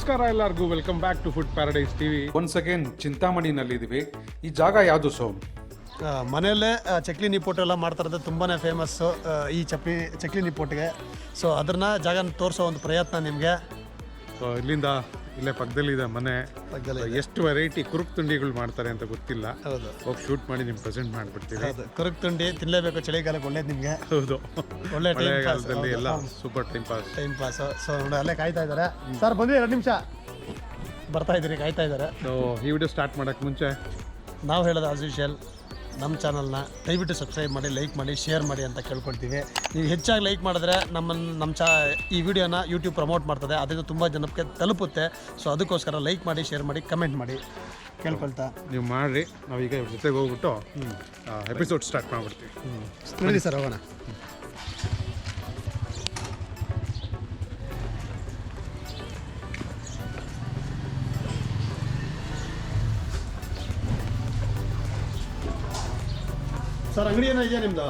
ನಮಸ್ಕಾರ ಎಲ್ಲರಿಗೂ, welcome back to food paradise TV. Once again ಚಿಂತಾಮಣಿನಲ್ಲಿದ್ದೀವಿ. ಈ ಜಾಗ ಯಾವುದು ಸೋಮ್? ಮನೆಯಲ್ಲೇ ಚಕ್ಲಿ ನಿಪ್ಪಟ್ಟು ಎಲ್ಲ ಮಾಡ್ತಾರದು ತುಂಬಾ ಫೇಮಸ್ಸು ಈ ಚಕ್ಲಿ ನಿಪ್ಪಟ್ಟಿಗೆ. ಸೊ ಅದನ್ನ ಜಾಗ ತೋರಿಸೋ ಒಂದು ಪ್ರಯತ್ನ ನಿಮಗೆ. ಸೊ ಇಲ್ಲಿಂದ ಇಲ್ಲೇ ಪಕ್ಕದಲ್ಲಿದೆ ಮನೆ. ಎಷ್ಟು ವೆರೈಟಿ ಕುರುಕ್ ತಿಂಡಿಗಳು ಮಾಡ್ತಾರೆ ಅಂತ ಗೊತ್ತಿಲ್ಲ. ಹೌದು, ಹೋಗಿ ಶೂಟ್ ಮಾಡಿ ನಿಮ್ಗೆ ಪ್ರೆಸೆಂಟ್ ಮಾಡಿಬಿಡ್ತೀವಿ. ಹೌದು, ಕುರುಕ್ ತಿಂಡಿ ತಿನ್ನಲೇಬೇಕು, ಚಳಿಗಾಲಕ್ಕೆ ಒಳ್ಳೇದು ನಿಮಗೆ. ಹೌದು, ಒಳ್ಳೆ ಮಳೆಗಾಲದಲ್ಲಿ ಎಲ್ಲ ಸೂಪರ್ ಟೈಮ್ ಪಾಸ್. ಸೊ ನೋಡಿ ಅಲ್ಲೇ ಕಾಯ್ತಾ ಇದ್ದಾರೆ. ಸರ್ ಬಂದು 2 ನಿಮಿಷ ಬರ್ತಾ ಇದ್ದೀರಿ, ಕಾಯ್ತಾ ಇದ್ದಾರೆ. ಸೊ ಈ ವಿಡಿಯೋ ಸ್ಟಾರ್ಟ್ ಮಾಡೋಕ್ಕೆ ಮುಂಚೆ ನಾವು ಹೇಳೋದು ಆಸ್ ಯೂಶುವಲ್, ನಮ್ಮ ಚಾನಲ್ನ ದಯವಿಟ್ಟು ಸಬ್ಸ್ಕ್ರೈಬ್ ಮಾಡಿ, ಲೈಕ್ ಮಾಡಿ, ಶೇರ್ ಮಾಡಿ ಅಂತ ಕೇಳ್ಕೊಳ್ತೀವಿ. ನೀವು ಹೆಚ್ಚಾಗಿ ಲೈಕ್ ಮಾಡಿದ್ರೆ ಈ ವಿಡಿಯೋನ ಯೂಟ್ಯೂಬ್ ಪ್ರಮೋಟ್ ಮಾಡ್ತದೆ, ಅದರಿಂದ ತುಂಬ ಜನಕ್ಕೆ ತಲುಪುತ್ತೆ. ಸೊ ಅದಕ್ಕೋಸ್ಕರ ಲೈಕ್ ಮಾಡಿ, ಶೇರ್ ಮಾಡಿ, ಕಮೆಂಟ್ ಮಾಡಿ ಕೇಳ್ಕೊಳ್ತಾ ನೀವು ಮಾಡಿರಿ. ನಾವೀಗ ಇವ್ರ ಜೊತೆಗೆ ಹೋಗ್ಬಿಟ್ಟು ಎಪಿಸೋಡ್ ಸ್ಟಾರ್ಟ್ ಮಾಡಿಬಿಡ್ತೀವಿ. ನೋಡಿ ಸರ್, ಹೋಗೋಣ. ಸರ್ ಅಂಗಡಿ ಏನೋ ಇದೆಯಾ ನಿಮ್ದು?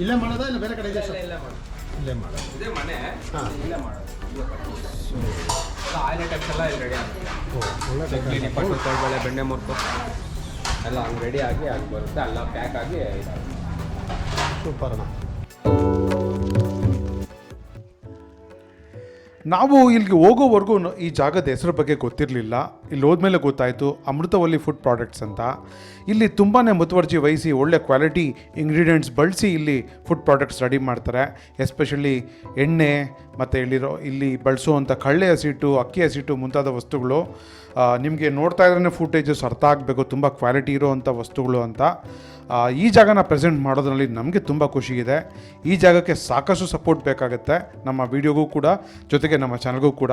ಇಲ್ಲೇ ಮಾಡೋದಾ ಇಲ್ಲ ಬೇರೆ ಕಡೆ ಇದೆಯಾ ಸರ್? ಇಲ್ಲೇ ಮಾಡೋದು. ಇದೇ ಮನೆ. ಹಾಂ, ಇಲ್ಲೇ ಮಾಡೋದು. ಆಯಿಲ್ ಐಟಮ್ಸ್ ಎಲ್ಲ ಇಲ್ಲಿ ರೆಡಿ ಆಗುತ್ತೆ. ಒಳ್ಳೆ ಚಕ್ಲಿ, ನಿಪ್ಪಟ್ಟು, ಕೋಳ್ಬಳೆ, ಬೆಣ್ಣೆ ಮುರ್ಕು ಎಲ್ಲ ಹಂಗೆ ರೆಡಿ ಆಗಿ ಬರುತ್ತೆ. ಎಲ್ಲ ಪ್ಯಾಕ್ ಆಗಿ ಇದಾಗುತ್ತೆ. ಸೂಪರ್ ಅಣ್ಣ. ನಾವು ಇಲ್ಲಿಗೆ ಹೋಗೋವರೆಗೂ ಈ ಜಾಗದ ಹೆಸರು ಬಗ್ಗೆ ಗೊತ್ತಿರಲಿಲ್ಲ. ಇಲ್ಲಿ ಹೋದ್ಮೇಲೆ ಗೊತ್ತಾಯಿತು ಅಮೃತವಲ್ಲಿ ಫುಡ್ ಪ್ರಾಡಕ್ಟ್ಸ್ ಅಂತ. ಇಲ್ಲಿ ತುಂಬಾ ಮುತುವರ್ಜಿ ವಹಿಸಿ ಒಳ್ಳೆ ಕ್ವಾಲಿಟಿ ಇಂಗ್ರೀಡಿಯೆಂಟ್ಸ್ ಬಳಸಿ ಇಲ್ಲಿ ಫುಡ್ ಪ್ರಾಡಕ್ಟ್ಸ್ ರೆಡಿ ಮಾಡ್ತಾರೆ. ಎಸ್ಪೆಷಲಿ ಎಣ್ಣೆ ಮತ್ತು ಇಲ್ಲಿ ಬಳಸುವಂಥ ಕಳ್ಳೆ ಹಸಿಟ್ಟು, ಅಕ್ಕಿ ಹಸಿಟ್ಟು ಮುಂತಾದ ವಸ್ತುಗಳು ನಿಮಗೆ ನೋಡ್ತಾ ಇದ್ರೇ ಫುಟೇಜಸ್ ಅರ್ಥ ಆಗಬೇಕು, ತುಂಬ ಕ್ವಾಲಿಟಿ ಇರೋವಂಥ ವಸ್ತುಗಳು ಅಂತ. ಈ ಜಾಗನ ಪ್ರೆಸೆಂಟ್ ಮಾಡೋದ್ರಲ್ಲಿ ನಮಗೆ ತುಂಬ ಖುಷಿ ಇದೆ. ಈ ಜಾಗಕ್ಕೆ ಸಾಕಷ್ಟು ಸಪೋರ್ಟ್ ಬೇಕಾಗುತ್ತೆ, ನಮ್ಮ ವೀಡಿಯೋಗೂ ಕೂಡ, ಜೊತೆಗೆ ನಮ್ಮ ಚಾನಲ್ಗೂ ಕೂಡ.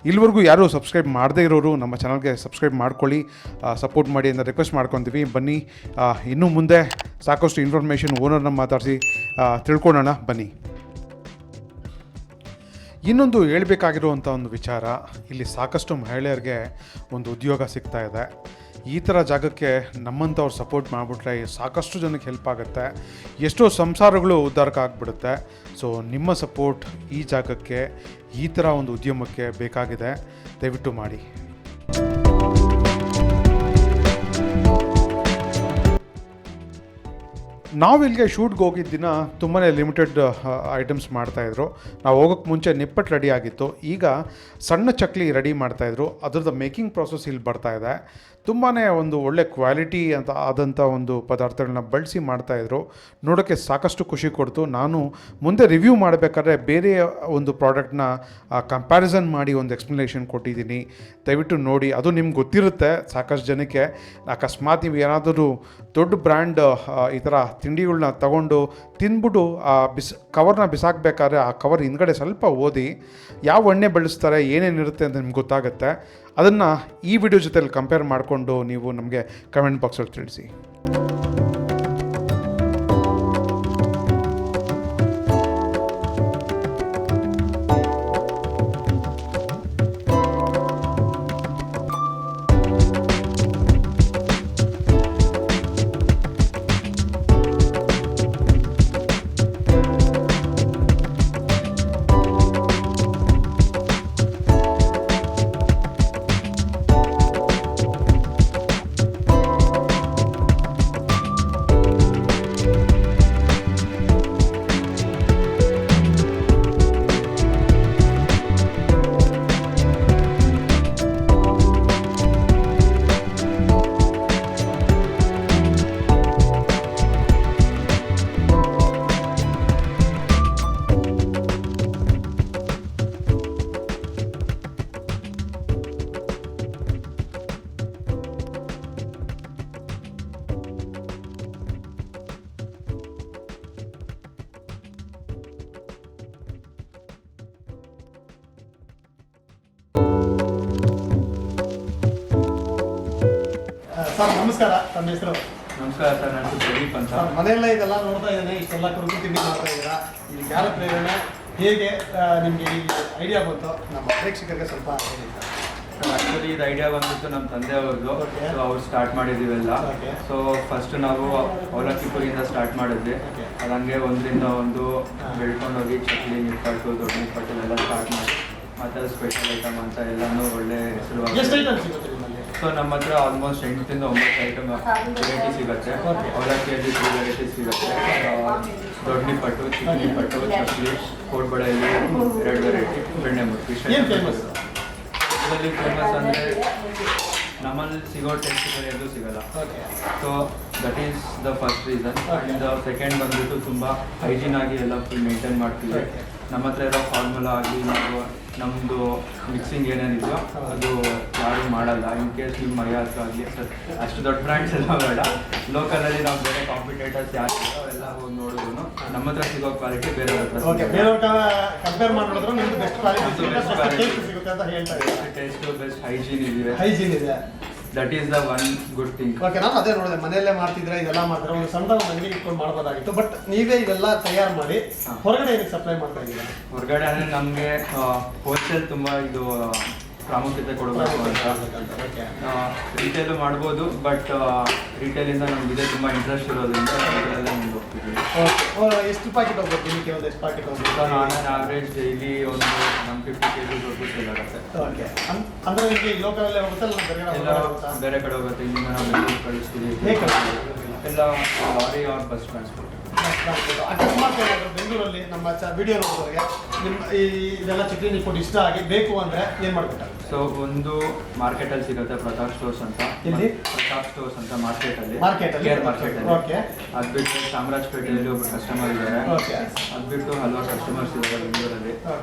ಇಲ್ಲಿವರೆಗೂ ಯಾರೂ ಸಬ್ಸ್ಕ್ರೈಬ್ ಮಾಡದೇ ಇರೋರು ನಮ್ಮ ಚಾನಲ್ಗೆ ಸಬ್ಸ್ಕ್ರೈಬ್ ಮಾಡ್ಕೊಳ್ಳಿ, ಸಪೋರ್ಟ್ ಮಾಡಿ ಅಂತ ರಿಕ್ವೆಸ್ಟ್ ಮಾಡ್ಕೊತೀವಿ. ಬನ್ನಿ, ಇನ್ನು ಮುಂದೆ ಸಾಕಷ್ಟು ಇನ್ಫಾರ್ಮೇಷನ್ ಓನರ್ನ ಮಾತಾಡಿಸಿ ತಿಳ್ಕೊಳ್ಳೋಣ ಬನ್ನಿ. ಇನ್ನೊಂದು ಹೇಳಬೇಕಾಗಿರುವಂಥ ಒಂದು ವಿಚಾರ, ಇಲ್ಲಿ ಸಾಕಷ್ಟು ಮಹಿಳೆಯರಿಗೆ ಒಂದು ಉದ್ಯೋಗ ಸಿಗ್ತಾ ಇದೆ. ಈ ಥರ ಜಾಗಕ್ಕೆ ನಮ್ಮಂಥವ್ರು ಸಪೋರ್ಟ್ ಮಾಡಿಬಿಟ್ರೆ ಸಾಕಷ್ಟು ಜನಕ್ಕೆ ಹೆಲ್ಪ್ ಆಗುತ್ತೆ, ಎಷ್ಟೋ ಸಂಸಾರಗಳು ಉದ್ಧಾರಕ್ಕೆ ಆಗಿಬಿಡುತ್ತೆ. ಸೊ ನಿಮ್ಮ ಸಪೋರ್ಟ್ ಈ ಜಾಗಕ್ಕೆ, ಈ ಥರ ಒಂದು ಉದ್ಯಮಕ್ಕೆ ಬೇಕಾಗಿದೆ, ದಯವಿಟ್ಟು ಮಾಡಿ. ನಾವು ಇಲ್ಲಿಗೆ ಶೂಟ್ಗೆ ಹೋಗಿದ್ದ ದಿನ ತುಂಬಾ ಲಿಮಿಟೆಡ್ ಐಟಮ್ಸ್ ಮಾಡ್ತಾಯಿದ್ರು. ನಾವು ಹೋಗೋಕ್ಕೆ ಮುಂಚೆ ನಿಪ್ಪಟ್ಟು ರೆಡಿ ಆಗಿತ್ತು, ಈಗ ಸಣ್ಣ ಚಕ್ಲಿ ರೆಡಿ ಮಾಡ್ತಾಯಿದ್ರು. ಅದರದ್ದು ಮೇಕಿಂಗ್ ಪ್ರಾಸೆಸ್ ಇಲ್ಲಿ ಬರ್ತಾಯಿದೆ. ತುಂಬಾ ಒಂದು ಒಳ್ಳೆ ಕ್ವಾಲಿಟಿ ಅಂತ ಆದಂಥ ಒಂದು ಪದಾರ್ಥಗಳನ್ನ ಬಳಸಿ ಮಾಡ್ತಾಯಿದ್ರು. ನೋಡೋಕ್ಕೆ ಸಾಕಷ್ಟು ಖುಷಿ ಕೊಡ್ತು. ನಾನು ಮುಂದೆ ರಿವ್ಯೂ ಮಾಡಬೇಕಾದ್ರೆ ಬೇರೆ ಒಂದು ಪ್ರಾಡಕ್ಟ್ನ ಕಂಪ್ಯಾರಿಸನ್ ಮಾಡಿ ಒಂದು ಎಕ್ಸ್ಪ್ಲನೇಷನ್ ಕೊಟ್ಟಿದ್ದೀನಿ, ದಯವಿಟ್ಟು ನೋಡಿ. ಅದು ನಿಮ್ಗೆ ಗೊತ್ತಿರುತ್ತೆ ಸಾಕಷ್ಟು ಜನಕ್ಕೆ. ಅಕಸ್ಮಾತ್ ನೀವು ಏನಾದರೂ ದೊಡ್ಡ ಬ್ರ್ಯಾಂಡ್ ಈ ಥರ ತಿಂಡಿಗಳನ್ನ ತಗೊಂಡು ತಿಂದ್ಬಿಟ್ಟು ಕವರ್ನ ಬಿಸಾಕಬೇಕಾದ್ರೆ ಆ ಕವರ್ ಹಿಂದ್ಗಡೆ ಸ್ವಲ್ಪ ಓದಿ ಯಾವ ಎಣ್ಣೆ ಬಳಸ್ತಾರೆ, ಏನೇನಿರುತ್ತೆ ಅಂತ ನಿಮ್ಗೆ ಗೊತ್ತಾಗುತ್ತೆ. ಅದನ್ನು ಈ ವಿಡಿಯೋ ಜೊತೆಲಿ ಕಂಪೇರ್ ಮಾಡಿಕೊಂಡು ನೀವು ನಮಗೆ ಕಮೆಂಟ್ ಬಾಕ್ಸಲ್ಲಿ ತಿಳಿಸಿ. ಸರ್ ನಮಸ್ಕಾರ, ತಮ್ಮ ಹೆಸರು? ನಮಸ್ಕಾರ ಸರ್, ನಾನು ಪ್ರದೀಪ್ ಅಂತ. ಮನೆಯಲ್ಲ ಇದೆಲ್ಲ ನೋಡ್ತಾ ಇದ್ದೇನೆ, ಇಷ್ಟೆಲ್ಲ ಕುರುಕು ತಿಂಡಿ ಮಾಡ್ತಾ ಇದ್ದೀರಾ. ಇದಕ್ಕೆ ಯಾರ ಪ್ರೇರಣೆ, ಹೇಗೆ ನಿಮಗೆ ಈ ಐಡಿಯಾ ಬಂತು, ನಮ್ಮ ಪ್ರೇಕ್ಷಕರಿಗೆ ಸ್ವಲ್ಪ ಹೇಳಿ. ಆ್ಯಕ್ಚುಲಿ ಇದು ಐಡಿಯಾ ಬಂದ್ಬಿಟ್ಟು ನಮ್ಮ ತಂದೆಯವ್ರದ್ದು. ಸೊ ಅವ್ರು ಸ್ಟಾರ್ಟ್ ಮಾಡಿದ್ದೀವೆಲ್ಲ. ಸೊ ಫಸ್ಟ್ ನಾವು ಅವಲಕ್ಕಿ ಪುರಿಯಿಂದ ಸ್ಟಾರ್ಟ್ ಮಾಡಿದ್ವಿ. ಅದು ಹಂಗೆ ಒಂದರಿಂದ ಒಂದು ಬೆಳ್ಕೊಂಡೋಗಿ ಚಕ್ಲಿ, ನಿಪ್ಪಟ್ಟು, ದೊಡ್ಡ ನಿಪ್ಪಟ್ಟು ಎಲ್ಲ ಸ್ಟಾರ್ಟ್ ಮಾಡಿ ಮತ್ತು ಸ್ಪೆಷಲ್ ಐಟಮ್ ಅಂತ ಎಲ್ಲನೂ ಒಳ್ಳೆ ಹೆಸರು. ಎಷ್ಟು ಐಟಮ್ ಸಿಗುತ್ತೆ ನಿಮ್ಮಲ್ಲಿ? ಸೊ ನಮ್ಮ ಹತ್ರ ಆಲ್ಮೋಸ್ಟ್ 8ರಿಂದ 9 ಐಟಮ್ ವೆರೈಟಿ ಸಿಗುತ್ತೆ. ಅವಲಕ್ಕಿಯಲ್ಲಿ 3 ವೆರೈಟಿ ಸಿಗುತ್ತೆ. ದೊಡ್ಡ ನಿಪ್ಪಟ್ಟು, ಚಿಕ್ಕ ನಿಪ್ಪಟ್ಟು, ಚಕ್ಲಿ, ಕೋಡ್ಬಳೆಯಲ್ಲಿ 2 ವೆರೈಟಿ, ಬೆಣ್ಣೆ ಮುರ್ಕಿ. ಏನು ಫೇಮಸ್? ಇದರಲ್ಲಿ ಫೇಮಸ್ ಅಂದರೆ ನಮ್ಮಲ್ಲಿ ಸಿಗೋ ಟೇಸ್ಟ್ಗಳು ಎಲ್ಲೂ ಸಿಗೋಲ್ಲ. So that is the first reason. And second ಬಂದ್ಬಿಟ್ಟು ತುಂಬ ಹೈಜೀನ್ ಆಗಿ ಎಲ್ಲ ಫುಲ್ ಮೇಂಟೈನ್ ಮಾಡ್ತೀವಿ. ನಮ್ಮ ಹತ್ರ ಇರೋ ಫಾರ್ಮುಲಾ ಆಗಲಿ ನಾವು ನಮ್ಮದು ಮಿಕ್ಸಿಂಗ್ ಏನೇನಿದೆಯೋ ಅದು ಯಾರೂ ಮಾಡಲ್ಲ. ಇನ್ ಕೇಸ್ ನಿಮ್ಮ ಮೈ ಹತ್ರ ಆಗಲಿ ಸರ್ ಅಷ್ಟು ದೊಡ್ಡ ಬ್ರ್ಯಾಂಡ್ಸ್ ಎಲ್ಲ ಬೇಡ, ಲೋಕಲಲ್ಲಿ ನಾವು ಬೇರೆ ಕಾಂಪಿಟೇಟರ್ಸ್ ಯಾರು ಅವೆಲ್ಲ ಹೋಗಿ ನೋಡಿದ್ರು ನಮ್ಮ ಹತ್ರ ಸಿಗೋ ಕ್ವಾಲಿಟಿ ಬೇರೆ ಕಂಪೇರ್ ಮಾಡಿದ್ರು ನಿಮ್ದು ಬೆಸ್ಟ್ ಕ್ವಾಲಿಟಿ ಸಿಗುತ್ತೆ ಅಂತ ಹೇಳ್ತಾ ಇದ್ದಾರೆ. ಟೇಸ್ಟು ಬೆಸ್ಟ್ ಹೈಜೀನ್ ಇದೆ. ಹೈಜೀನ್ ಇದೆ. That is the one good thing. Okay, ನಾನು ಅದೇ ನೋಡಿದೆ, ಮನೆಯಲ್ಲೇ ಮಾಡ್ತಿದ್ರೆ ಇದೆಲ್ಲ ಮಾಡಿದ್ರೆ ಒಂದು ಸಣ್ಣ ಮನೆಗೆ ಇಟ್ಕೊಂಡು ಮಾಡ್ಬೋದಾಗಿತ್ತು. ಬಟ್ ನೀವೇ ಇವೆಲ್ಲ ತಯಾರು ಮಾಡಿ ಹೊರಗಡೆ ಏನಕ್ಕೆ ಸಪ್ಲೈ ಮಾಡ್ತಾ ಇದ್ದೀರಾ? ಹೊರಗಡೆ ಅಂದರೆ ನಮಗೆ ಹೋಲ್ಸೇಲ್ ತುಂಬ ಇದು ಪ್ರಾಮುಖ್ಯತೆ ಕೊಡಬೇಕು ಅಂತ. ರಿಟೇಲು ಮಾಡ್ಬೋದು, ಬಟ್ ರಿಟೇಲಿಂದ ನಮ್ಗೆ ಇದೇ ತುಂಬ ಇಂಟ್ರೆಸ್ಟ್ ಇರೋದ್ರಿಂದ ಇದರಲ್ಲೇ ಮುಂದೆ ಹೋಗ್ತಿದ್ದೀವಿ. ಎಷ್ಟು ಪ್ಯಾಕೆಟ್ ಹೋಗ್ಬೋದು ದಿನಕ್ಕೆ? ಒಂದು ಎಷ್ಟು ಪ್ಯಾಕೆಟ್ ಹೋಗ್ಬೋದು? ನಾನು ಆವ್ರೇಜ್ ಡೈಲಿ ಒಂದು 150 kg ಸೇಲ್ ಆಗುತ್ತೆ. ಓಕೆ, ಅಂದರೆ ನಿಮಗೆ ಲೋಕಲಲ್ಲೇ ಹೋಗುತ್ತೆ ಎಲ್ಲ ಬೇರೆ ಕಡೆ ಹೋಗುತ್ತೆ. ಇಲ್ಲಿಂದ ನಾವು ಬೆಂಗಳೂರು ಕಳಿಸ್ತೀವಿ. ಎಲ್ಲ ಲಾರಿ ಆರ್ ಬಸ್ ಟ್ರಾನ್ಸ್ಪೋರ್ಟ್. ಅಕಸ್ಮಾತ್ ಏನಾದರೂ ಬೆಂಗಳೂರಲ್ಲಿ ನಮ್ಮ ವಿಡಿಯೋ ನೋಡೋರಿಗೆ ನಿಮ್ಮ ಇದೆಲ್ಲ ಚಕ್ಲಿ ನಿಪ್ಪಟ್ಟು ಇಷ್ಟ ಆಗಿ ಬೇಕು ಅಂದರೆ ಏನು ಮಾಡಬೇಕಾಗುತ್ತೆ? ಸೊ ಒಂದು ಮಾರ್ಕೆಟಲ್ಲಿ ಸಿಗುತ್ತೆ, ಪ್ರತಾಪ್ ಸ್ಟೋರ್ಸ್ ಅಂತ. ಇಲ್ಲಿ ಪ್ರತಾಪ್ ಸ್ಟೋರ್ಸ್ ಅಂತ ಮಾರ್ಕೆಟಲ್ಲಿ. ಓಕೆ. ಅದು ಬಿಟ್ಟು ಚಾಮರಾಜಪೇಟೆಯಲ್ಲಿ ಒಬ್ಬರು ಕಸ್ಟಮರ್ ಇದ್ದಾರೆ. ಓಕೆ. ಅದು ಬಿಟ್ಟು ಹಲವಾರು ಕಸ್ಟಮರ್ಸ್ ಇದ್ದಾರೆ ಬೆಂಗಳೂರಲ್ಲಿ.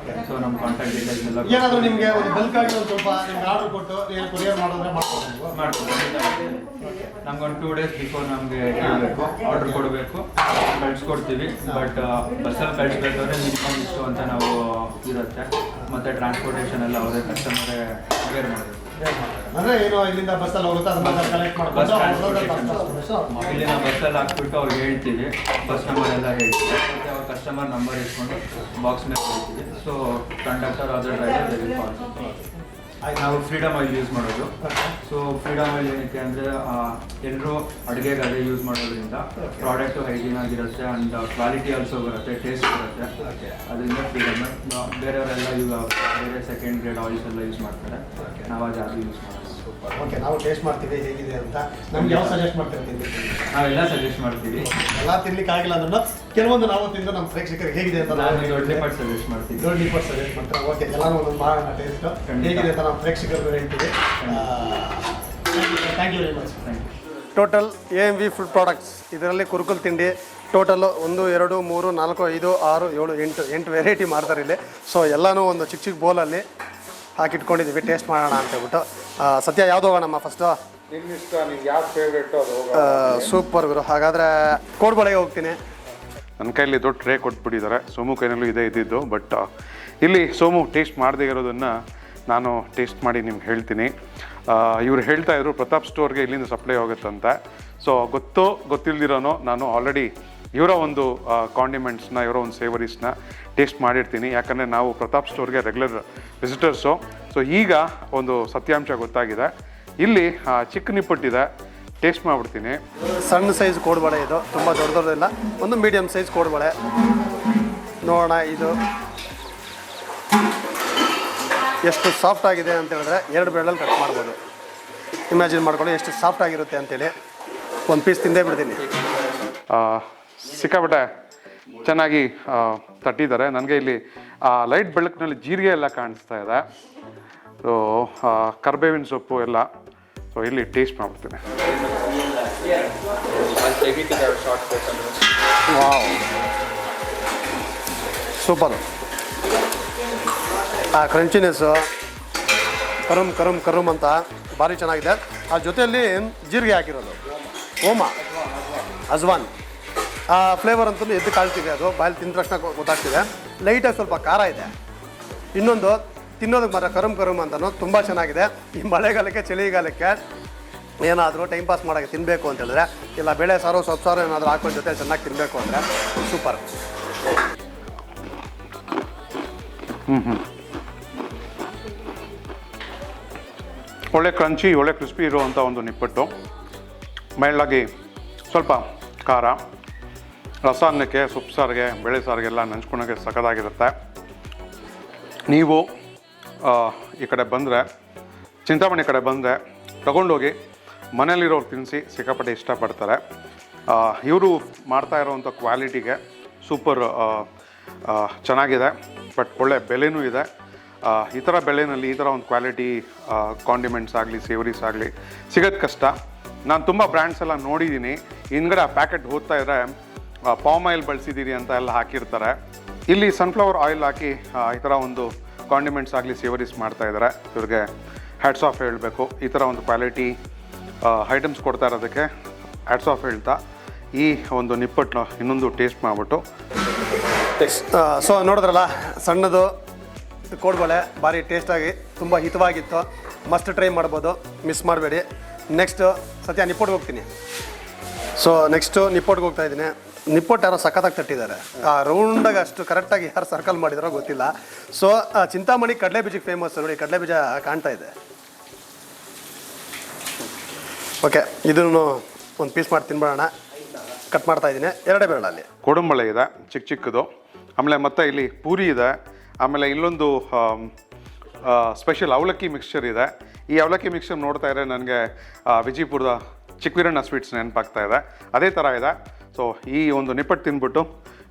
ಸೊ ನಮ್ಮ ಕಾಂಟ್ಯಾಕ್ಟ್ ಡೀಟೇಲ್ಸ್ ಎಲ್ಲ ಏನಾದರೂ ನಿಮಗೆ ಒಂದು ಬಲ್ಕ್ ಆಗಿ ಒಂದು ಸ್ವಲ್ಪ ನಿಮ್ಗೆ ಆರ್ಡರ್ ಕೊಟ್ಟು ಏನು ಕೊರಿಯರ್ ಮಾಡೋದ್ರೆ ಮಾಡ್ಬೋದು. ನಮ್ಗೊಂದು 2 days ಬಿಫೋರ್ ನಮಗೆ ಹೇಳಬೇಕು, ಆರ್ಡರ್ ಕೊಡಬೇಕು, ಕಳಿಸ್ಕೊಡ್ತೀವಿ. ಬಟ್ ಬಸ್ಸಲ್ಲಿ ಕಳಿಸ್ಬೇಕಾದ್ರೆ ಮಿನಿಮಮ್ ಇಷ್ಟು ಅಂತ ನಾವು ಇರುತ್ತೆ. ಮತ್ತು ಟ್ರಾನ್ಸ್ಪೋರ್ಟೇಷನ್ ಎಲ್ಲ ಅವರೇ ಕಸ್ಟಮರೇ ಬೇರೆ ಮಾಡಬೇಕು. ಅಂದರೆ ಏನು ಇಲ್ಲಿಂದ ಬಸ್ಸಲ್ಲಿ ಹೋಗುತ್ತೆ, ಅದನ್ನ ಕಲೆಕ್ಟ್ ಬಸ್ ಮಾಡ್ಬೋದು. ಇಲ್ಲಿ ನಾವು ಬಸ್ಸಲ್ಲಿ ಹಾಕ್ಬಿಟ್ಟು ಅವ್ರಿಗೆ ಹೇಳ್ತೀವಿ, ಬಸ್ ನಂಬರ್ ಎಲ್ಲ ಹೇಳ್ತೀವಿ. ಮತ್ತು ಅವ್ರ ಕಸ್ಟಮರ್ ನಂಬರ್ ಇಟ್ಕೊಂಡು ಬಾಕ್ಸ್ ಮೇಲೆ ಹೇಳ್ತೀವಿ. ಸೊ ಕಂಡಕ್ಟರ್ ಅದರ್ ಡ್ರೈವರ್ ನಾವು ಫ್ರೀಡಮ್ ಆಯಿಲ್ ಯೂಸ್ ಮಾಡೋದು. ಸೊ ಫ್ರೀಡಮ್ ಆಯಿಲ್ ಏನಕ್ಕೆ ಅಂದರೆ ಎಲ್ಲರೂ ಅಡುಗೆಗೆ ಅದೇ ಯೂಸ್ ಮಾಡೋದ್ರಿಂದ ಪ್ರಾಡಕ್ಟು ಹೈಜೀನ್ ಆಗಿರುತ್ತೆ ಆ್ಯಂಡ್ ಕ್ವಾಲಿಟಿ ಆಲ್ಸೋ ಬರುತ್ತೆ, ಟೇಸ್ಟ್ ಬರುತ್ತೆ. ಅದರಿಂದ ಫ್ರೀಡಮ್. ಬೇರೆಯವರೆಲ್ಲ ಬೇರೆ ಸೆಕೆಂಡ್ ಗ್ರೇಡ್ ಆಯಿಲ್ಸ್ ಎಲ್ಲ ಯೂಸ್ ಮಾಡ್ತಾರೆ, ನಾವು ಅದು ಯಾವುದು ಯೂಸ್ ಮಾಡೋದು. ಓಕೆ, ನಾವು ಟೇಸ್ಟ್ ಮಾಡ್ತೀವಿ ಹೇಗಿದೆ ಅಂತ. ನಮ್ಗೆ ಯಾವ ಸಜೆಸ್ಟ್ ಮಾಡ್ತೀವಿ? ನಾವೆಲ್ಲ ಸಜೆಸ್ಟ್ ಮಾಡ್ತೀವಿ. ಎಲ್ಲ ತಿನ್ಲಿಕ್ಕೆ ಆಗಿಲ್ಲ ಅಂದ್ರೆ ಕೆಲವೊಂದು ನಾವು ತಿಂದು ನಮ್ಮ ಪ್ರೇಕ್ಷಕರಿಗೆ ಹೇಗಿದೆ ಅಂತ ದೊಡ್ಡ ನಿಪ್ಪಟ್ಟು ಸಜೆಸ್ಟ್ ಮಾಡ್ತೀವಿ. ದೊಡ್ಡ ನಿಪ್ಪಟ್ಟು ಸಜೆಸ್ಟ್ ಮಾಡ್ತಾರೆ. ಓಕೆ, ಎಲ್ಲರೂ ಒಂದೊಂದು ಮಾಡೋಣ ಟೇಸ್ಟ್ ಹೇಗಿದೆ ಅಂತ ನಮ್ಮ ಪ್ರೇಕ್ಷಕರು ಹೇಳ್ತೀವಿ. Thank you very much. Total AMV food products, ಇದರಲ್ಲಿ ಕುರುಕುಲ್ ತಿಂಡಿ ಟೋಟಲ್ಲು 1 2 3 4 5 6 7 8 ವೆರೈಟಿ ಮಾಡ್ತಾರೆ ಇಲ್ಲಿ. ಸೊ ಎಲ್ಲನೂ ಒಂದು ಚಿಕ್ಕ ಚಿಕ್ಕ ಬೋಲಲ್ಲಿ ಹಾಕಿಟ್ಕೊಂಡಿದ್ದೀವಿ, ಟೇಸ್ಟ್ ಮಾಡೋಣ ಅಂತ ಹೇಳ್ಬಿಟ್ಟು. ಸತ್ಯ ಯಾವುದು ಹೋಗೋಣಮ್ಮ ಫಸ್ಟು? ನಿಮ್ಗೆ ಇಷ್ಟ, ನಿಮ್ಗೆ ಯಾವ್ದು ಫೇವ್ರೇಟು ಅದು. ಸೂಪರ್ ಗುರು. ಹಾಗಾದರೆ ಕೋಡ್ಬಳೆಗೆ ಹೋಗ್ತೀನಿ. ನನ್ನ ಕೈಯಲ್ಲಿ ದೊಡ್ಡ ಟ್ರೇ ಕೊಟ್ಬಿಟ್ಟಿದ್ದಾರೆ. ಸೋಮು ಕೈನಲ್ಲೂ ಇದೇ ಇದ್ದಿದ್ದು. ಬಟ್ ಇಲ್ಲಿ ಸೋಮು ಟೇಸ್ಟ್ ಮಾಡದೇ ಇರೋದನ್ನು ನಾನು ಟೇಸ್ಟ್ ಮಾಡಿ ನಿಮ್ಗೆ ಹೇಳ್ತೀನಿ. ಇವ್ರು ಹೇಳ್ತಾಯಿದ್ರು ಪ್ರತಾಪ್ ಸ್ಟೋರ್ಗೆ ಇಲ್ಲಿಂದ ಸಪ್ಲೈ ಹೋಗುತ್ತಂತೆ. ಸೊ ಗೊತ್ತಿಲ್ದಿರೋನೋ ನಾನು ಆಲ್ರೆಡಿ ಇವರ ಒಂದು ಕಾಂಡಿಮೆಂಟ್ಸ್ನ, ಇವರ ಒಂದು ಸೇವರೀಸ್ನ ಟೇಸ್ಟ್ ಮಾಡಿರ್ತೀನಿ. ಯಾಕಂದರೆ ನಾವು ಪ್ರತಾಪ್ ಸ್ಟೋರ್ಗೆ ರೆಗ್ಯುಲರ್ ವಿಸಿಟರ್ಸು. ಸೊ ಈಗ ಒಂದು ಸತ್ಯಾಂಶ ಗೊತ್ತಾಗಿದೆ. ಇಲ್ಲಿ ಚಿಕ್ಕ ನಿಪ್ಪಟ್ಟಿದೆ, ಟೇಸ್ಟ್ ಮಾಡಿಬಿಡ್ತೀನಿ. ಸಣ್ಣ ಸೈಜ್ ಕೋಡ್ಬಳೆ ಇದು, ತುಂಬ ದೊಡ್ಡದಿಲ್ಲ, ಒಂದು ಮೀಡಿಯಮ್ ಸೈಜ್ ಕೋಡ್ಬಳೆ. ನೋಡೋಣ ಇದು ಎಷ್ಟು ಸಾಫ್ಟ್ ಆಗಿದೆ ಅಂತ ಹೇಳಿದ್ರೆ 2 ಬೆರಳಲ್ಲಿ ಕಟ್ ಮಾಡ್ಬೋದು. ಇಮ್ಯಾಜಿನ್ ಮಾಡ್ಕೊಳ್ಳಿ ಎಷ್ಟು ಸಾಫ್ಟ್ ಆಗಿರುತ್ತೆ ಅಂತೇಳಿ. ಒಂದು ಪೀಸ್ ತಿಂದೇ ಬಿಡ್ತೀನಿ. ಸಿಕ್ಕಾಪಟ್ಟೆ ಚೆನ್ನಾಗಿ ತಟ್ಟಿದ್ದಾರೆ. ನನಗೆ ಇಲ್ಲಿ ಲೈಟ್ ಬೆಳಕಿನಲ್ಲಿ ಜೀರಿಗೆ ಎಲ್ಲ ಕಾಣಿಸ್ತಾ ಇದೆ. ಸೊ ಕರ್ಬೇವಿನ ಸೊಪ್ಪು ಎಲ್ಲ. ಸೊ ಇಲ್ಲಿ ಟೇಸ್ಟ್ ಮಾಡ್ಬಿಡ್ತೀನಿ. Wow, super. ಆ ಕ್ರಂಚಿನೆಸ್ಸು ಕರುಮ್ ಅಂತ ಭಾರಿ ಚೆನ್ನಾಗಿದೆ. ಆ ಜೊತೆಯಲ್ಲಿ ಜೀರಿಗೆ ಹಾಕಿರೋದು, ಓಮ, ಅಜ್ವಾನ್, ಆ ಫ್ಲೇವರ್ ಅಂತೂ ಎದ್ದು ಕಾಳ್ತಿದೆ. ಅದು ಬಾಯಲ್ಲಿ ತಿಂದ ತಕ್ಷಣ ಗೊತ್ತಾಗ್ತಿದೆ. ಲೈಟಾಗಿ ಸ್ವಲ್ಪ ಖಾರ ಇದೆ. ಇನ್ನೊಂದು ತಿನ್ನೋದಕ್ಕೆ ಮಾತ್ರ ಕರುಮ್ ಅಂತಲೂ ತುಂಬ ಚೆನ್ನಾಗಿದೆ. ಈ ಮಳೆಗಾಲಕ್ಕೆ ಚಳಿಗಾಲಕ್ಕೆ ಏನಾದರೂ ಟೈಮ್ ಪಾಸ್ ಮಾಡೋಕ್ಕೆ ತಿನ್ನಬೇಕು ಅಂತ ಹೇಳಿದ್ರೆ, ಇಲ್ಲ ಬೇಳೆ ಸಾರು ಸೊಪ್ಪು ಸಾರು ಏನಾದರೂ ಹಾಕೊಂಡು ಜೊತೆ ಚೆನ್ನಾಗಿ ತಿನ್ನಬೇಕು ಅಂದರೆ ಸೂಪರ್. ಒಳ್ಳೆ ಕ್ರಂಚಿ, ಒಳ್ಳೆ ಕ್ರಿಸ್ಪಿ ಇರುವಂಥ ಒಂದು ನಿಪ್ಪಟ್ಟು. ಮೈಲ್ಡಾಗಿ ಸ್ವಲ್ಪ ಖಾರ, ರಸಾನ್ನಕ್ಕೆ, ಸೊಪ್ಪು ಸಾರಿಗೆ, ಬೇಳೆ ಸಾರಿಗೆಲ್ಲ ನಂಚ್ಕೊಳಕ್ಕೆ ಸಖತ್ತಾಗಿರುತ್ತೆ. ನೀವು ಈ ಕಡೆ ಬಂದರೆ ಚಿಂತಾಮಣಿ ಕಡೆ ಬಂದರೆ ತೊಗೊಂಡೋಗಿ ಮನೇಲಿರೋರು ತಿನ್ನಿಸಿ ಸಿಕ್ಕಾಪಟ್ಟೆ ಇಷ್ಟಪಡ್ತಾರೆ. ಇವರು ಮಾಡ್ತಾ ಇರೋವಂಥ ಕ್ವಾಲಿಟಿಗೆ ಸೂಪರ್ ಚೆನ್ನಾಗಿದೆ, ಬಟ್ ಒಳ್ಳೆ ಬೆಲೆನೂ ಇದೆ. ಈ ಥರ ಬೆಲೆಯಲ್ಲಿ ಈ ಥರ ಒಂದು ಕ್ವಾಲಿಟಿ ಕಾಂಡಿಮೆಂಟ್ಸ್ ಆಗಲಿ ಸೇವರೀಸ್ ಆಗಲಿ ಸಿಗೋದು ಕಷ್ಟ. ನಾನು ತುಂಬ ಬ್ರ್ಯಾಂಡ್ಸ್ ಎಲ್ಲ ನೋಡಿದ್ದೀನಿ, ಹಿಂದ್ಗಡೆ ಆ ಪ್ಯಾಕೆಟ್ ಓದ್ತಾ ಇದ್ದರೆ ಪಾಮ್ ಆಯಿಲ್ ಬಳಸಿದ್ದೀರಿ ಅಂತ ಎಲ್ಲ ಹಾಕಿರ್ತಾರೆ. ಇಲ್ಲಿ ಸನ್ಫ್ಲವರ್ ಆಯಿಲ್ ಹಾಕಿ ಈ ಥರ ಒಂದು ಕಾಂಡಿಮೆಂಟ್ಸ್ ಆಗಲಿ ಸೇವರೀಸ್ ಮಾಡ್ತಾಯಿದ್ದಾರೆ. ಇವ್ರಿಗೆ ಹ್ಯಾಟ್ಸ್ ಆಫ್ ಹೇಳಬೇಕು. ಈ ಥರ ಒಂದು ಕ್ವಾಲಿಟಿ ಐಟಮ್ಸ್ ಕೊಡ್ತಾ ಇರೋದಕ್ಕೆ ಹ್ಯಾಟ್ಸ್ ಆಫ್ ಹೇಳ್ತಾ ಈ ಒಂದು ನಿಪ್ಪಟ್ಟನ್ನ ಇನ್ನೊಂದು ಟೇಸ್ಟ್ ಮಾಡಿಬಿಟ್ಟು ಸೊ ನೋಡಿದ್ರಲ್ಲ, ಸಣ್ಣದು ಕೋಡ್ಬಳೆ ಭಾರಿ ಟೇಸ್ಟಾಗಿ ತುಂಬ ಹಿತವಾಗಿತ್ತು. ಮಸ್ಟ್ ಟ್ರೈ ಮಾಡ್ಬೋದು, ಮಿಸ್ ಮಾಡಬೇಡಿ. ನೆಕ್ಸ್ಟು ಸತ್ಯ ನಿಪ್ಪಟ್ಟಿಗೆ ಹೋಗ್ತೀನಿ. ಸೊ ನೆಕ್ಸ್ಟು ನಿಪ್ಪಟ್ಟಿಗೆ ಹೋಗ್ತಾ ಇದ್ದೀನಿ. ನಿಪ್ಪಟ್ಟು ಯಾರೋ ಸಖತ್ತಾಗಿ ತಟ್ಟಿದ್ದಾರೆ. ಆ ರೌಂಡಾಗಿ ಅಷ್ಟು ಕರೆಕ್ಟಾಗಿ ಯಾರು ಸರ್ಕಲ್ ಮಾಡಿದಾರೋ ಗೊತ್ತಿಲ್ಲ. ಸೊ ಚಿಂತಾಮಣಿ ಕಡಲೆ ಬೀಜಕ್ಕೆ ಫೇಮಸ್. ನೋಡಿ, ಕಡಲೆ ಬೀಜ ಕಾಣ್ತಾ ಇದೆ. ಓಕೆ, ಇದನ್ನು ಒಂದು ಪೀಸ್ ಮಾಡಿ ತಿನ್ಬೇಡ. ಕಟ್ ಮಾಡ್ತಾ ಇದ್ದೀನಿ. ಎರಡೇ ಬೇಡ. ಅಲ್ಲಿ ಕೋಡಂಬಳೆ ಇದೆ ಚಿಕ್ಕ ಚಿಕ್ಕದು, ಆಮೇಲೆ ಮತ್ತೆ ಇಲ್ಲಿ ಪೂರಿ ಇದೆ, ಆಮೇಲೆ ಇಲ್ಲೊಂದು ಸ್ಪೆಷಲ್ ಅವಲಕ್ಕಿ ಮಿಕ್ಸ್ಚರ್ ಇದೆ. ಈ ಅವಲಕ್ಕಿ ಮಿಕ್ಸ್ಚರ್ ನೋಡ್ತಾ ಇದ್ರೆ ನನಗೆ ವಿಜಯಪುರದ ಚಿಕ್ಕವೀರಣ್ಣ ಸ್ವೀಟ್ಸ್ ನೆನಪಾಗ್ತಾ ಇದೆ. ಅದೇ ಥರ ಇದೆ. ಸೊ ಈ ಒಂದು ನಿಪ್ಪಟ್ಟು ತಿಂದ್ಬಿಟ್ಟು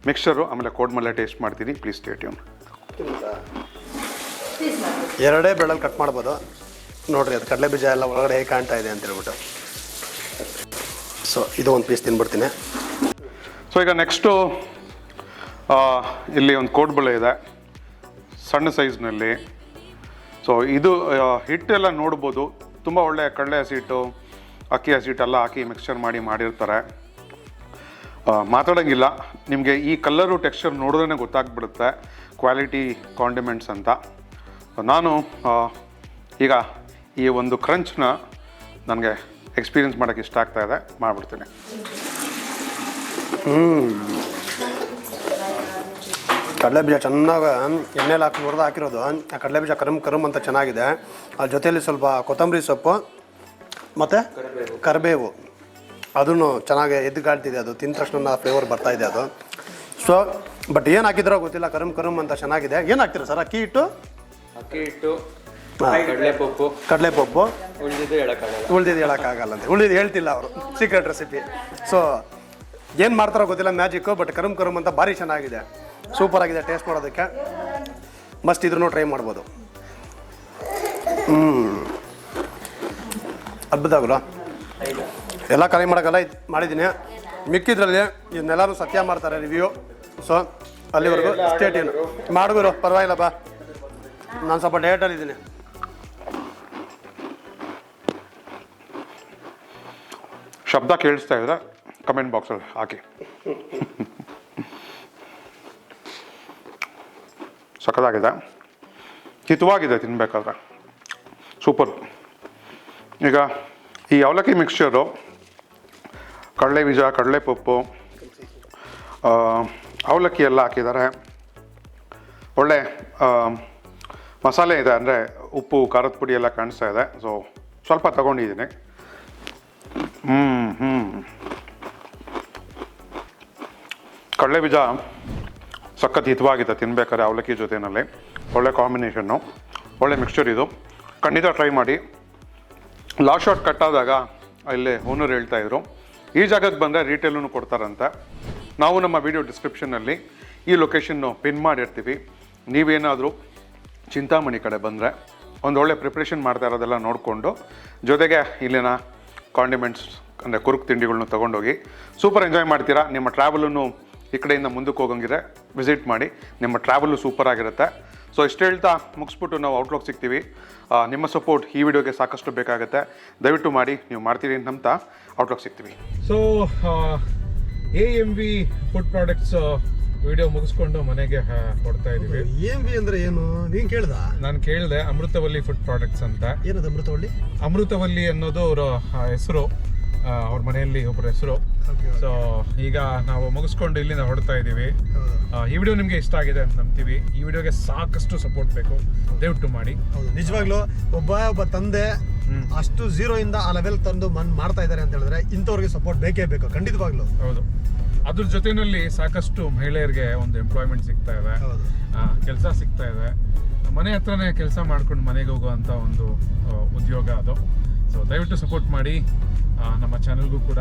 ಮಿಕ್ಸ್ಚರು ಆಮೇಲೆ ಕೋಡ್ಮಲೆ ಟೇಸ್ಟ್ ಮಾಡ್ತೀನಿ. Please stay tune. ಎರಡೇ ಬೆಳಲ್ಲಿ ಕಟ್ ಮಾಡ್ಬೋದು. ನೋಡಿರಿ, ಅದು ಕಡಲೆ ಬೀಜ ಎಲ್ಲ ಒಳಗಡೆ ಹೇಗೆ ಕಾಣ್ತಾ ಇದೆ ಅಂತ ಹೇಳ್ಬಿಟ್ಟು. ಸೊ ಇದು ಒಂದು ಪೀಸ್ ತಿನ್ಬಿಡ್ತೀನಿ. ಸೊ ಈಗ ನೆಕ್ಸ್ಟು ಇಲ್ಲಿ ಒಂದು ಕೋಡ್ಬಳೆ ಇದೆ ಸಣ್ಣ ಸೈಜ್ನಲ್ಲಿ. ಸೊ ಇದು ಹಿಟ್ಟೆಲ್ಲ ನೋಡ್ಬೋದು, ತುಂಬ ಒಳ್ಳೆಯ ಕಡಲೆ ಹಸಿಟ್ಟು ಅಕ್ಕಿ ಹಸಿಟ್ಟೆಲ್ಲ ಹಾಕಿ ಮಿಕ್ಸ್ಚರ್ ಮಾಡಿರ್ತಾರೆ. ಮಾತಾಡೋಂಗಿಲ್ಲ, ನಿಮಗೆ ಈ ಕಲ್ಲರು ಟೆಕ್ಸ್ಚರ್ ನೋಡಿದ್ರೇ ಗೊತ್ತಾಗ್ಬಿಡುತ್ತೆ ಕ್ವಾಲಿಟಿ ಕಾಂಡಿಮೆಂಟ್ಸ್ ಅಂತ. ನಾನು ಈಗ ಈ ಒಂದು ಕ್ರಂಚ್ನ ನನಗೆ ಎಕ್ಸ್ಪೀರಿಯನ್ಸ್ ಮಾಡೋಕ್ಕೆ ಇಷ್ಟ ಆಗ್ತಾ ಇದೆ, ಮಾಡಿಬಿಡ್ತೀನಿ. ಕಡಲೆ ಬೀಜ ಚೆನ್ನಾಗಿ ಎಣ್ಣೆಲಿ ಹಾಕಿ ಹುರಿದು ಹಾಕಿರೋದು. ಆ ಕಡಲೆ ಬೀಜ ಕರಮ್ ಅಂತ ಚೆನ್ನಾಗಿದೆ. ಅದ್ರ ಜೊತೆಯಲ್ಲಿ ಸ್ವಲ್ಪ ಕೊತ್ತಂಬರಿ ಸೊಪ್ಪು ಮತ್ತು ಕರಿಬೇವು ಅದನ್ನು ಚೆನ್ನಾಗಿ ಎದ್ದುಗಾಡ್ತಿದೆ. ಅದು ತಿಂದ ತಕ್ಷಣ ಫ್ಲೇವರ್ ಬರ್ತಾ ಇದೆ ಅದು. ಸೊ ಬಟ್ ಏನು ಹಾಕಿದ್ರೋ ಗೊತ್ತಿಲ್ಲ, ಕರಮ್ ಅಂತ ಚೆನ್ನಾಗಿದೆ. ಏನು ಹಾಕ್ತೀರಾ ಸರ್? ಅಕ್ಕಿ ಹಿಟ್ಟು, ಕಡಲೆಪಪ್ಪು ಉಳಿದಿದ್ದು ಹೇಳೋಕ್ಕಾಗಲ್ಲ ಅಂತ. ಉಳಿದು ಹೇಳ್ತಿಲ್ಲ ಅವರು, ಸೀಕ್ರೆಟ್ ರೆಸಿಪಿ. ಸೊ ಏನು ಮಾಡ್ತಾರೋ ಗೊತ್ತಿಲ್ಲ, ಮ್ಯಾಜಿಕ್ಕು. ಬಟ್ ಕರಮ್ ಅಂತ ಭಾರಿ ಚೆನ್ನಾಗಿದೆ, ಸೂಪರ್ ಆಗಿದೆ. ಟೇಸ್ಟ್ ಮಾಡೋದಕ್ಕೆ ಮಸ್ಟ್. ಇದ್ರೂ ಟ್ರೈ ಮಾಡ್ಬೋದು. ಅದ್ಭುತಗಳು ಎಲ್ಲ ಕರೆ ಮಾಡೋಕ್ಕಲ್ಲ ಇದು ಮಾಡಿದ್ದೀನಿ. ಮಿಕ್ಕಿದ್ರಲ್ಲಿ ಇದನ್ನೆಲ್ಲರೂ ಸತ್ಯ ಮಾಡ್ತಾರೆ ರಿವ್ಯೂ. ಸೊ ಅಲ್ಲಿವರೆಗೂ ಸ್ಟೇ ಟ್ಯೂನ್. ಮಾಡಿದ್ರು ಪರವಾಗಿಲ್ಲ ಬಾ, ನಾನು ಸ್ವಲ್ಪ ಡೇಟಲ್ಲಿದ್ದೀನಿ. ಶಬ್ದ ಕೇಳಿಸ್ತಾ ಇದ್ರೆ ಕಮೆಂಟ್ ಬಾಕ್ಸಲ್ಲಿ ಹಾಕಿ. ಸಖತ್ತಾಗಿದೆ, ಹಿತವಾಗಿದೆ ತಿನ್ನಬೇಕಾದ್ರೆ, ಸೂಪರ್. ಈಗ ಈ ಅವಲಕ್ಕಿ ಮಿಕ್ಸ್ಚರು ಕಡಲೆ ಬೀಜ, ಕಡಲೆಪಪ್ಪು, ಅವಲಕ್ಕಿ ಎಲ್ಲ ಹಾಕಿದ್ದಾರೆ. ಒಳ್ಳೆ ಮಸಾಲೆ ಇದೆ, ಅಂದರೆ ಉಪ್ಪು ಖಾರದ ಪುಡಿ ಎಲ್ಲ ಕಾಣಿಸ್ತಾ ಇದೆ. ಸೊ ಸ್ವಲ್ಪ ತಗೊಂಡಿದ್ದೀನಿ. ಕಡಲೆ ಬೀಜ ಸಖತ್ ಹಿತವಾಗಿದೆ ತಿನ್ನಬೇಕಾದ್ರೆ ಅವಲಕ್ಕಿ ಜೊತೆಯಲ್ಲಿ. ಒಳ್ಳೆ ಕಾಂಬಿನೇಷನ್ನು, ಒಳ್ಳೆ ಮಿಕ್ಸ್ಚರ್. ಇದು ಖಂಡಿತ ಟ್ರೈ ಮಾಡಿ. ಲಾಸ್ಟ್ ಶಾಟ್ ಕಟ್ಟಾದಾಗ ಇಲ್ಲಿ ಓನರ್ ಹೇಳ್ತಾಯಿದ್ರು ಈ ಜಾಗಕ್ಕೆ ಬಂದರೆ ರೀಟೇಲೂ ಕೊಡ್ತಾರಂತೆ. ನಾವು ನಮ್ಮ ವಿಡಿಯೋ ಡಿಸ್ಕ್ರಿಪ್ಷನ್ನಲ್ಲಿ ಈ ಲೊಕೇಶನ್ನು ಪಿನ್ ಮಾಡಿರ್ತೀವಿ. ನೀವೇನಾದರೂ ಚಿಂತಾಮಣಿ ಕಡೆ ಬಂದರೆ ಒಂದೊಳ್ಳೆ ಪ್ರಿಪ್ರೇಷನ್ ಮಾಡ್ತಾ ಇರೋದೆಲ್ಲ ನೋಡಿಕೊಂಡು ಜೊತೆಗೆ ಇಲ್ಲಿನ ಕಾಂಡಿಮೆಂಟ್ಸ್ ಅಂದರೆ ಕುರುಕು ತಿಂಡಿಗಳನ್ನ ತೊಗೊಂಡೋಗಿ ಸೂಪರ್ ಎಂಜಾಯ್ ಮಾಡ್ತೀರಾ. ನಿಮ್ಮ ಟ್ರಾವೆಲನ್ನು ಈ ಕಡೆಯಿಂದ ಮುಂದಕ್ಕೆ ಹೋಗಂಗಿದ್ರೆ ವಿಸಿಟ್ ಮಾಡಿ, ನಿಮ್ಮ ಟ್ರಾವೆಲು ಸೂಪರ್ ಆಗಿರುತ್ತೆ. ಸೊ ಇಷ್ಟು ಹೇಳ್ತಾ ಮುಗಿಸ್ಬಿಟ್ಟು ನಾವು ಔಟ್ಲುಕ್ ಸಿಗ್ತೀವಿ. ನಿಮ್ಮ ಸಪೋರ್ಟ್ ಈ ವಿಡಿಯೋಗೆ ಸಾಕಷ್ಟು ಬೇಕಾಗುತ್ತೆ, ದಯವಿಟ್ಟು ಮಾಡಿ. ನೀವು ಮಾಡ್ತೀರಿ ಅಂತ ಔಟ್ಲುಕ್ ಸಿಗ್ತೀವಿ. So AMV food products video ಮುಗಿಸ್ಕೊಂಡು ಮನೆಗೆ ಹೊಡ್ತಾ ಇದ್ದೀವಿ. AMV ಅಂದರೆ ಏನು ನೀನು ಕೇಳ್ದ? ನಾನು ಕೇಳಿದೆ, ಅಮೃತವಲ್ಲಿ ಫುಡ್ ಪ್ರಾಡಕ್ಟ್ಸ್ ಅಂತ. ಏನದು ಅಮೃತವಲ್ಲಿ? ಅಮೃತವಲ್ಲಿ ಅನ್ನೋದು ಅವರ ಹೆಸರು, ಅವ್ರ ಮನೆಯಲ್ಲಿ ಒಬ್ಬರ ಹೆಸರು. ಸೊ ಈಗ ನಾವು ಮುಗಿಸ್ಕೊಂಡು ಇಲ್ಲಿಂದ ಹೊಡ್ತಾ ಇದ್ದೀವಿ. ಈ ವಿಡಿಯೋ ನಿಮಗೆ ಇಷ್ಟ ಆಗಿದೆ ಅಂತ ನಂಬ್ತೀವಿ. ಈ ವಿಡಿಯೋಗೆ ಸಾಕಷ್ಟು ಸಪೋರ್ಟ್ ಬೇಕು, ದಯವಿಟ್ಟು ಮಾಡಿ. ಹೌದು, ನಿಜವಾಗ್ಲೂ ಒಬ್ಬ ತಂದೆ ಅಷ್ಟು ಝೀರೋಯಿಂದ ಆ ಲೆವೆಲ್ ತಂದು ಮಾಡ್ತಾ ಇದ್ದಾರೆ ಅಂತ ಹೇಳಿದ್ರೆ ಇಂಥವ್ರಿಗೆ ಸಪೋರ್ಟ್ ಬೇಕೇ ಬೇಕು, ಖಂಡಿತವಾಗ್ಲೂ. ಹೌದು, ಅದ್ರ ಜೊತೆಯಲ್ಲಿ ಸಾಕಷ್ಟು ಮಹಿಳೆಯರಿಗೆ ಒಂದು ಎಂಪ್ಲಾಯ್ಮೆಂಟ್ ಸಿಗ್ತಾ ಇದೆ, ಕೆಲಸ ಸಿಗ್ತಾ ಇದೆ. ಮನೆ ಹತ್ರನೇ ಕೆಲಸ ಮಾಡ್ಕೊಂಡು ಮನೆಗೆ ಹೋಗುವಂಥ ಒಂದು ಉದ್ಯೋಗ ಅದು. ಸೊ ದಯವಿಟ್ಟು ಸಪೋರ್ಟ್ ಮಾಡಿ. ನಮ್ಮ ಚಾನಲ್ಗೂ ಕೂಡ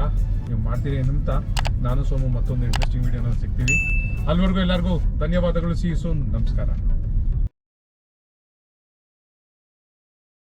ನೀವು ಮಾಡ್ತೀರಿ ಅಂತ ನಾನು ಸೋಮು ಮತ್ತೊಂದು ಇಂಟ್ರೆಸ್ಟಿಂಗ್ ವಿಡಿಯೋನಲ್ಲಿ ಸಿಗ್ತೀವಿ. ಅಲ್ಲಿವರೆಗೂ ಎಲ್ಲರಿಗೂ ಧನ್ಯವಾದಗಳು. See you soon. ನಮಸ್ಕಾರ.